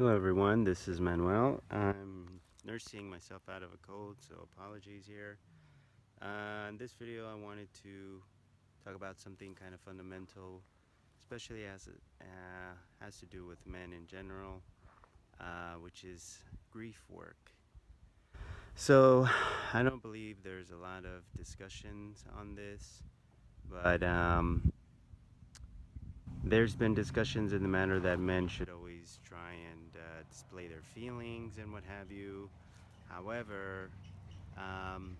Hello everyone, this is Manuel. I'm nursing myself out of a cold, so apologies here. In this video I wanted to talk about something kind of fundamental, especially as it has to do with men in general, which is grief work. So I don't believe there's a lot of discussions on this, but there's been discussions in the manner that men should always try and display their feelings and what have you. However, um,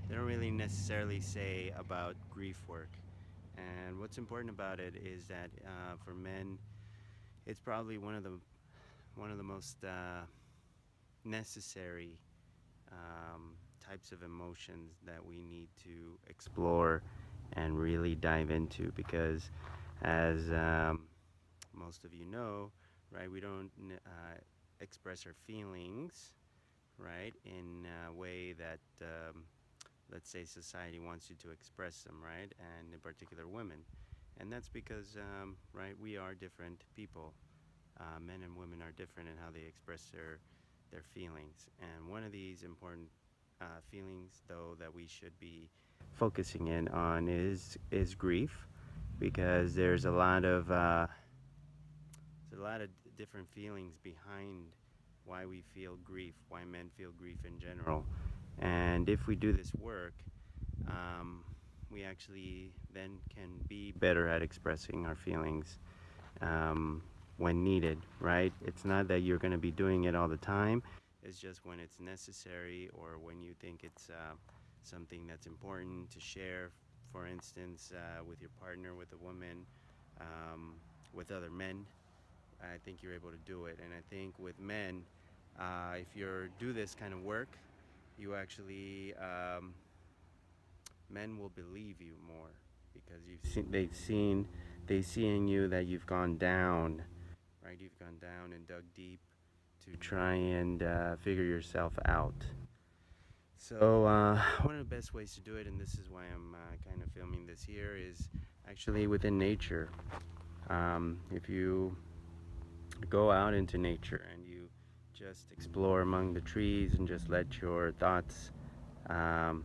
they don't really necessarily say about grief work. And what's important about it is that for men, it's probably one of the most necessary types of emotions that we need to explore and really dive into because, as most of you know, right, we don't express our feelings, right, in a way that let's say society wants you to express them, right? And in particular women. And that's because, right, we are different people. Men and women are different in how they express their feelings. And one of these important feelings, though, that we should be focusing in on is grief, because there's a lot of different feelings behind why we feel grief, why men feel grief in general. And if we do this work, um, we actually then can be better at expressing our feelings um, when needed, right? It's not that you're going to be doing it all the time. It's just when it's necessary or when you think it's something that's important to share, for instance, with your partner, with a woman, um, with other men. I think you're able to do it. And I think with men, if you do this kind of work, you actually men will believe you more because they see in you that you've gone down, right? You've gone down and dug deep to try and figure yourself out. So one of the best ways to do it, and this is why I'm kind of filming this here, is actually within nature. If you go out into nature and you just explore among the trees and just let your thoughts um,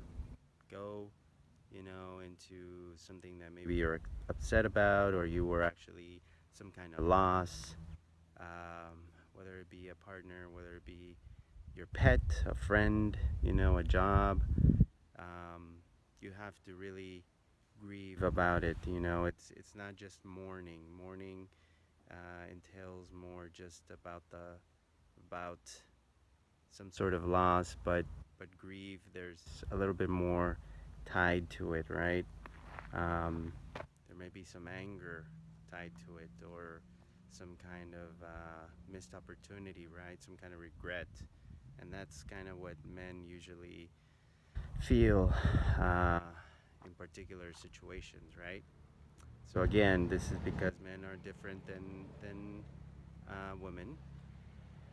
go, into something that maybe you're upset about, or you were actually some kind of loss, whether it be a partner, whether it be your pet, a friend, a job. Um, you have to really grieve about it. It's not just mourning. Mourning entails more just about some sort of loss, but grieve, there's a little bit more tied to it, right? There may be some anger tied to it, or some kind of missed opportunity, right? Some kind of regret, and that's kind of what men usually feel in particular situations, right? So again, this is because men are different than women,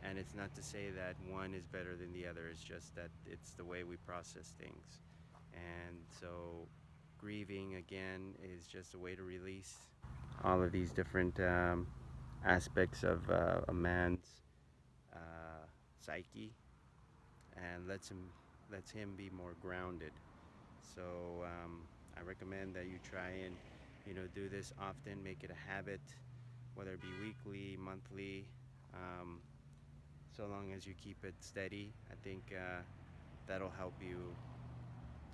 and it's not to say that one is better than the other. It's just that it's the way we process things. And so grieving again is just a way to release all of these different aspects of a man's psyche, and lets him be more grounded. So I recommend that you try and do this often, make it a habit, whether it be weekly, monthly. Um, so long as you keep it steady, I think that'll help you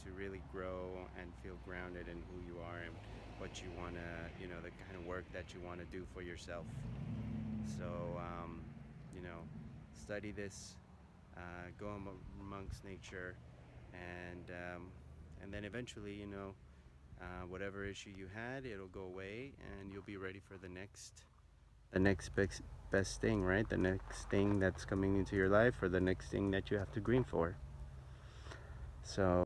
to really grow and feel grounded in who you are and what you want to, the kind of work that you want to do for yourself. So, you know, study this, go amongst nature, and then eventually, whatever issue you had, it'll go away, and you'll be ready for the next best thing, right? The next thing that's coming into your life, or the next thing that you have to grieve for. So